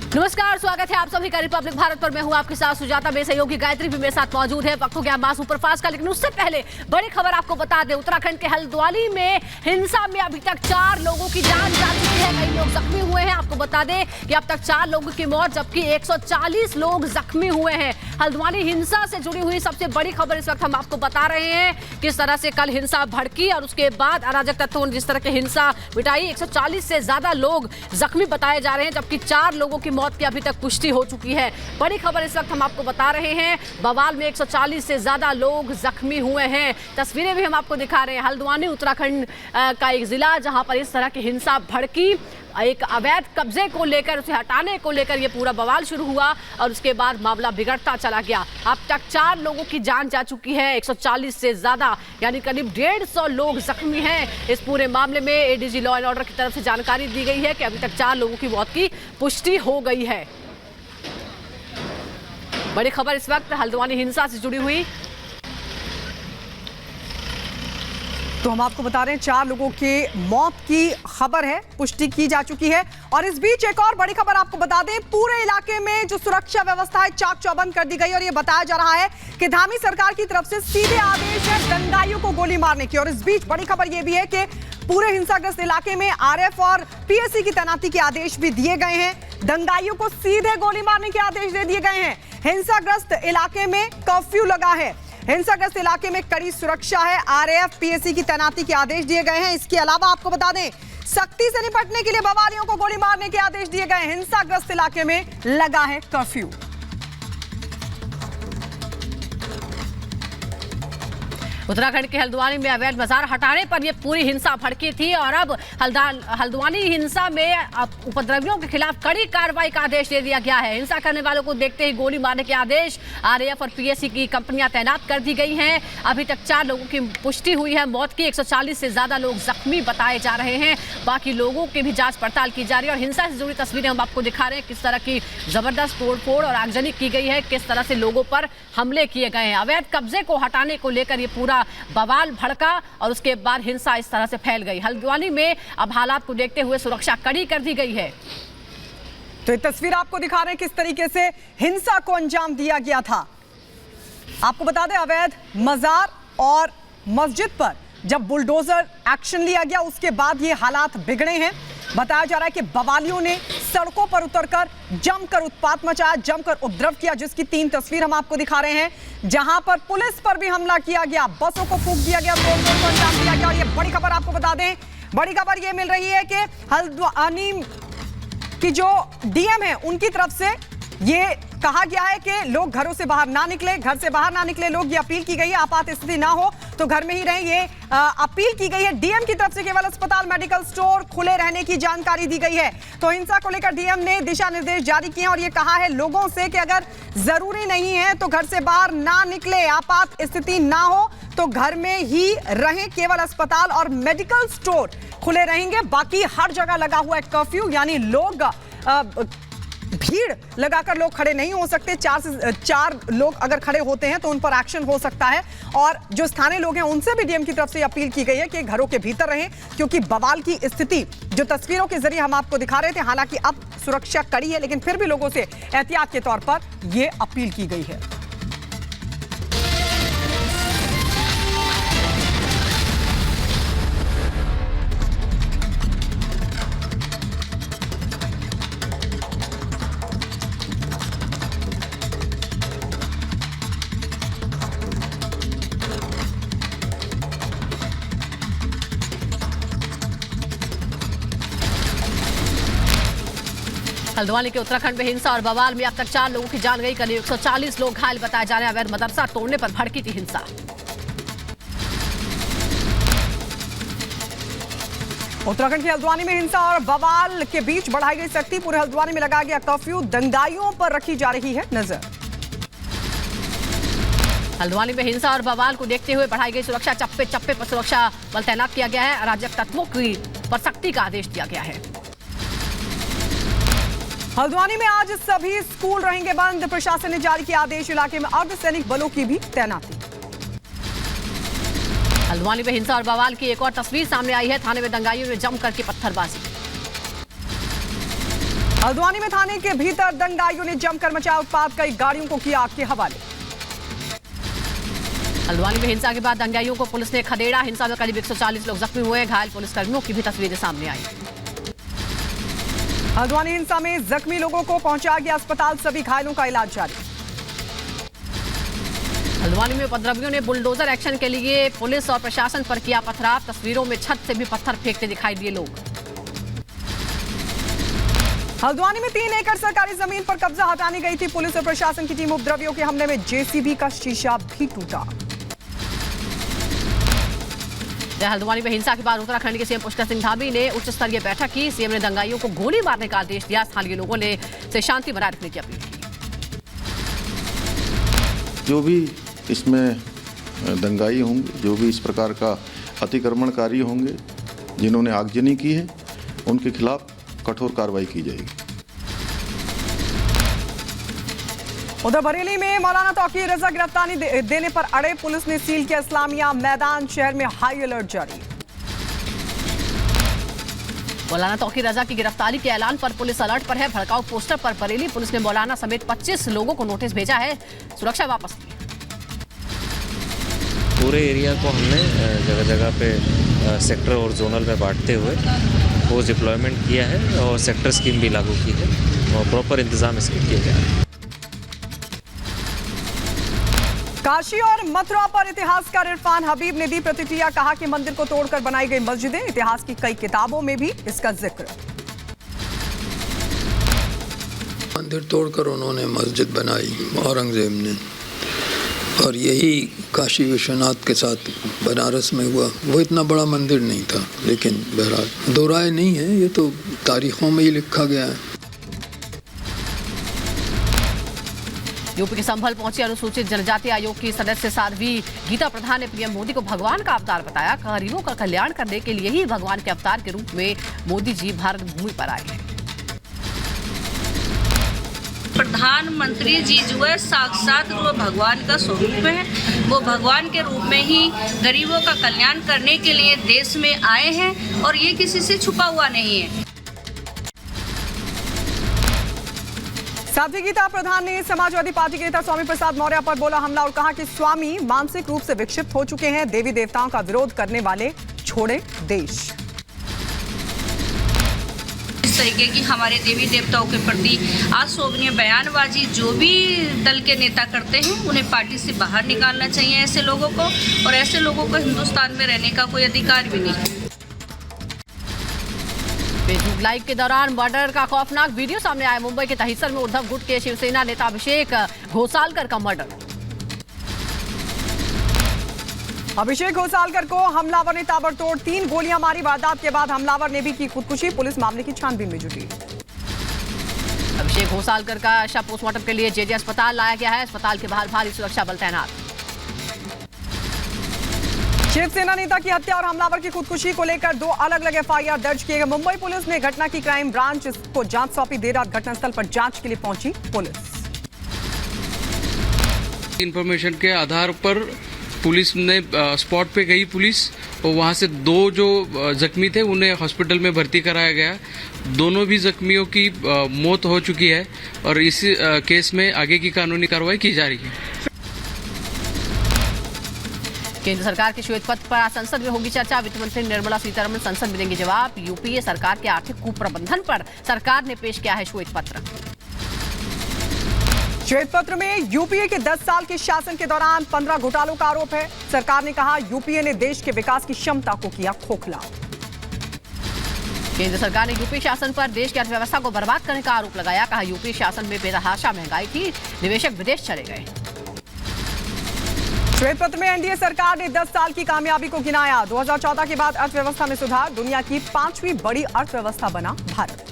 नमस्कार, स्वागत है आप सभी का रिपब्लिक भारत पर। मैं हूं आपके साथ सुजाता, मेरे सहयोगी गायत्री भी मेरे साथ मौजूद है। वक्त हो गया मास सुपरफास्ट का, लेकिन उससे पहले बड़ी खबर आपको बता दें। उत्तराखंड के हल्द्वानी में हिंसा में अभी तक 4 लोगों की जान जा चुकी है, कई लोग जख्मी हुए हैं। आपको बता दें कि अब तक 4 लोगों की मौत जबकि 140 लोग जख्मी हुए हैं। हल्द्वानी हिंसा से जुड़ी हुई सबसे बड़ी खबर इस वक्त हम आपको बता रहे हैं। किस तरह से कल हिंसा भड़की और उसके बाद अराजक तत्वों ने जिस तरह की हिंसा मिटाई। 140 से ज्यादा लोग जख्मी बताए जा रहे हैं, जबकि 4 लोगों की मौत की अभी तक पुष्टि हो चुकी है। बड़ी खबर इस वक्त हम आपको बता रहे हैं। बवाल में 140 से ज्यादा लोग जख्मी हुए हैं। तस्वीरें भी हम आपको दिखा रहे हैं। हल्द्वानी उत्तराखंड का एक जिला जहां पर इस तरह की हिंसा भड़की, एक अवैध कब्जे को लेकर, उसे हटाने को लेकर यह पूरा बवाल शुरू हुआ और उसके बाद मामला बिगड़ता चला गया। अब तक 4 लोगों की जान जा चुकी है, 140 से ज्यादा यानी करीब 150 लोग जख्मी हैं। इस पूरे मामले में एडीजी लॉ एंड ऑर्डर की तरफ से जानकारी दी गई है कि अभी तक 4 लोगों की मौत की पुष्टि हो गई है। बड़ी खबर इस वक्त हल्द्वानी हिंसा से जुड़ी हुई। तो हम आपको बता रहे हैं 4 लोगों के मौत की खबर है, पुष्टि की जा चुकी है। और इस बीच एक और बड़ी खबर आपको बता दें, पूरे इलाके में जो सुरक्षा व्यवस्था है चाक चौबंद कर दी गई और ये बताया जा रहा है कि धामी सरकार की तरफ से सीधे आदेश है दंगाइयों को गोली मारने की। और इस बीच बड़ी खबर ये भी है कि पूरे हिंसाग्रस्त इलाके में आरएफ और पीएसी की तैनाती के आदेश भी दिए गए हैं। दंगाइयों को सीधे गोली मारने के आदेश दे दिए गए हैं। हिंसाग्रस्त इलाके में कर्फ्यू लगा है। हिंसाग्रस्त इलाके में कड़ी सुरक्षा है। आरएएफ पीएसी की तैनाती के आदेश दिए गए हैं। इसके अलावा आपको बता दें, सख्ती से निपटने के लिए बवालियों को गोली मारने के आदेश दिए गए हैं। हिंसाग्रस्त इलाके में लगा है कर्फ्यू। उत्तराखंड के हल्द्वानी में अवैध बाजार हटाने पर यह पूरी हिंसा भड़की थी और अब हल्द्वानी हिंसा में उपद्रवियों के खिलाफ कड़ी कार्रवाई का आदेश दे दिया गया है। हिंसा करने वालों को देखते ही गोली मारने के आदेश। आरएएफ और पीएसी की कंपनियां तैनात कर दी गई हैं। अभी तक 4 लोगों की पुष्टि हुई है मौत की। 140 से ज्यादा लोग जख्मी बताए जा रहे हैं। बाकी लोगों की भी जांच पड़ताल की जा रही है। और हिंसा से जुड़ी तस्वीरें हम आपको दिखा रहे हैं, किस तरह की जबरदस्त तोड़फोड़ और आगजनी की गई है, किस तरह से लोगों पर हमले किए गए हैं। अवैध कब्जे को हटाने को लेकर यह पूरा बवाल भड़का और उसके बाद हिंसा इस तरह से फैल गई। हल्द्वानी में अब हालात को देखते हुए सुरक्षा कड़ी कर दी गई है। तो ये तस्वीर आपको दिखा रहे हैं किस तरीके से हिंसा को अंजाम दिया गया था। आपको बता दें, अवैध मजार और मस्जिद पर जब बुलडोजर एक्शन लिया गया उसके बाद ये हालात बिगड़े हैं। बताया जा रहा है कि बवालियों ने सड़कों पर उतरकर जमकर उत्पात मचाया, जमकर उपद्रव किया, जिसकी 3 तस्वीर हम आपको दिखा रहे हैं। जहां पर पुलिस पर भी हमला किया गया, बसों को फूंक दिया गया, तोड़-फोड़ को अंजाम दिया गया। और ये बड़ी खबर आपको बता दें, बड़ी खबर ये मिल रही है कि हल्द्वानी की जो डीएम है उनकी तरफ से ये कहा गया है कि लोग घरों से बाहर ना निकले, घर से बाहर ना निकले। लोग, ये अपील की गई है, आपात स्थिति ना हो तो घर में ही रहें, ये अपील की गई है। डीएम की तरफ से केवल अस्पताल, मेडिकल स्टोर खुले रहने की जानकारी दी गई है। तो हिंसा को लेकर डीएम ने दिशा निर्देश जारी किए और ये कहा है लोगों से कि अगर जरूरी नहीं है तो घर से बाहर ना निकले, आपात स्थिति ना हो तो घर में ही रहें। केवल अस्पताल और मेडिकल स्टोर खुले रहेंगे, बाकी हर जगह लगा हुआ है कर्फ्यू। यानी लोग भीड़ लगाकर लोग खड़े नहीं हो सकते। 4 से 4 लोग अगर खड़े होते हैं तो उन पर एक्शन हो सकता है। और जो स्थानीय लोग हैं उनसे भी डीएम की तरफ से अपील की गई है कि घरों के भीतर रहें, क्योंकि बवाल की स्थिति जो तस्वीरों के जरिए हम आपको दिखा रहे थे, हालांकि अब सुरक्षा कड़ी है लेकिन फिर भी लोगों से एहतियात के तौर पर यह अपील की गई है। हल्द्वानी के उत्तराखंड में हिंसा और बवाल में अब तक 4 लोगों की जान गई, करीब 140 लोग घायल बताए जा रहे हैं। अवैध मदरसा तोड़ने पर भड़की थी हिंसा। उत्तराखंड के हल्द्वानी में हिंसा और बवाल के बीच बढ़ाई गई सख्ती। पूरे हल्द्वानी में लगाया गया कर्फ्यू। दंगाइयों पर रखी जा रही है नजर। हल्द्वानी में हिंसा और बवाल को देखते हुए बढ़ाई गई सुरक्षा। चप्पे चप्पे पर सुरक्षा बल तैनात किया गया है। अराजक तत्वों की पर सख्ती का आदेश दिया गया है। हल्द्वानी में आज सभी स्कूल रहेंगे बंद। प्रशासन ने जारी किया आदेश। इलाके में अर्धसैनिक बलों की भी तैनाती। हल्द्वानी में हिंसा और बवाल की एक और तस्वीर सामने आई है। थाने में दंगाइयों ने जम करके पत्थरबाजी। हल्द्वानी में थाने के भीतर दंगाइयों ने जमकर मचाया उत्पात, कई गाड़ियों को किया आग के हवाले। हल्द्वानी में हिंसा के बाद दंगाइयों को पुलिस ने खदेड़ा, हिंसा में करीब 140 लोग जख्मी हुए, घायल पुलिसकर्मियों की भी तस्वीरें सामने आई। हल्द्वानी हिंसा में जख्मी लोगों को पहुंचाया गया अस्पताल, सभी घायलों का इलाज जारी। हल्द्वानी में उपद्रवियों ने बुलडोजर एक्शन के लिए पुलिस और प्रशासन पर किया पथराव, तस्वीरों में छत से भी पत्थर फेंकते दिखाई दिए लोग। हल्द्वानी में 3 एकड़ सरकारी जमीन पर कब्जा हटाने गई थी पुलिस और प्रशासन की टीम, उपद्रवियों के हमले में जेसीबी का शीशा भी टूटा। हल्द्वानी में हिंसा के बाद उत्तराखंड के सीएम पुष्कर सिंह धामी ने उच्च स्तरीय बैठक की, सीएम ने दंगाइयों को गोली मारने का आदेश दिया, स्थानीय लोगों ने से शांति बनाए रखने की अपील की। जो भी इसमें दंगाई होंगे, जो भी इस प्रकार का अतिक्रमणकारी होंगे, जिन्होंने आगजनी की है, उनके खिलाफ कठोर कार्रवाई की जाएगी। उधर बरेली में मौलाना तौकीर रजा गिरफ्तारी देने पर अड़े, पुलिस ने सील किया इस्लामिया मैदान, शहर में हाई अलर्ट जारी। मौलाना तौकीर रजा की गिरफ्तारी के ऐलान पर पुलिस अलर्ट पर है, भड़काऊ पोस्टर पर बरेली पुलिस ने मौलाना समेत 25 लोगों को नोटिस भेजा है, सुरक्षा वापस ली। पूरे एरिया को हमने जगह जगह पे सेक्टर और जोनल में बांटते हुए फोर्स डिप्लॉयमेंट किया है और सेक्टर स्कीम भी लागू की है और प्रॉपर इंतजाम इसके किए जा रहे हैं। काशी और मथुरा पर इतिहासकार इरफान हबीब ने दी प्रतिक्रिया, कहा कि मंदिर को तोड़कर बनाई गई मस्जिदें, इतिहास की कई किताबों में भी इसका जिक्र। मंदिर तोड़कर उन्होंने मस्जिद बनाई औरंगजेब ने, और यही काशी विश्वनाथ के साथ बनारस में हुआ। वो इतना बड़ा मंदिर नहीं था, लेकिन बहरहाल दो राय नहीं है, ये तो तारीखों में ही लिखा गया है। यूपी के संभल पहुंचे अनुसूचित जनजाति आयोग की सदस्य साध्वी गीता प्रधान ने पीएम मोदी को भगवान का अवतार बताया, गरीबों का कल्याण करने के लिए ही भगवान के अवतार के रूप में मोदी जी भारत भूमि पर आए हैं। प्रधानमंत्री जी जो है साक्षात वो भगवान का स्वरूप है, वो भगवान के रूप में ही गरीबों का कल्याण करने के लिए देश में आए हैं और ये किसी से छुपा हुआ नहीं है। साध्वी गीता प्रधान ने समाजवादी पार्टी के नेता स्वामी प्रसाद मौर्य पर बोला हमला और कहा कि स्वामी मानसिक रूप से विक्षिप्त हो चुके हैं, देवी देवताओं का विरोध करने वाले छोड़े देश। इस तरीके की हमारे देवी देवताओं के प्रति अशोभनीय बयानबाजी जो भी दल के नेता करते हैं, उन्हें पार्टी से बाहर निकालना चाहिए ऐसे लोगों को, और ऐसे लोगों को हिंदुस्तान में रहने का कोई अधिकार भी नहीं। फेसबुक लाइव के दौरान मर्डर का खौफनाक वीडियो सामने आया, मुंबई के दहिसर में उद्धव गुट के शिवसेना नेता अभिषेक घोसालकर का मर्डर। अभिषेक घोसालकर को हमलावर ने ताबड़तोड़ 3 गोलियां मारी, वारदात के बाद हमलावर ने भी की खुदकुशी, पुलिस मामले की छानबीन में जुटी। अभिषेक घोसालकर का शव पोस्टमार्टम के लिए जेजे अस्पताल लाया गया है, अस्पताल के बाहर भारी सुरक्षा बल तैनात। शिवसेना नेता की हत्या और हमलावर की खुदकुशी को लेकर 2 अलग-अलग एफआईआर दर्ज किए गए। मुंबई पुलिस ने घटना की क्राइम ब्रांच को जांच सौंपी, देर रात घटनास्थल पर जांच के लिए पहुंची पुलिस। इंफॉर्मेशन के आधार पर पुलिस ने स्पॉट पे गई पुलिस, और वहां से 2 जो जख्मी थे उन्हें हॉस्पिटल में भर्ती कराया गया। दोनों भी जख्मियों की मौत हो चुकी है और इस केस में आगे की कानूनी कार्रवाई की जा रही है। केंद्र सरकार के श्वेत पत्र पर आज संसद में होगी चर्चा, वित्त मंत्री निर्मला सीतारमण संसद में देंगे जवाब। यूपीए सरकार के आर्थिक कुप्रबंधन पर सरकार ने पेश किया है श्वेत पत्र। श्वेत पत्र में यूपीए के 10 साल के शासन के दौरान 15 घोटालों का आरोप है। सरकार ने कहा यूपीए ने देश के विकास की क्षमता को किया खोखला। केंद्र सरकार ने यूपी शासन पर देश की अर्थव्यवस्था को बर्बाद करने का आरोप लगाया, कहा यूपी शासन में बेतहाशा महंगाई थी, निवेशक विदेश चले गए। श्वेत पत्र में एनडीए सरकार ने 10 साल की कामयाबी को गिनाया। 2014 के बाद अर्थव्यवस्था में सुधार, दुनिया की 5वीं बड़ी अर्थव्यवस्था बना भारत।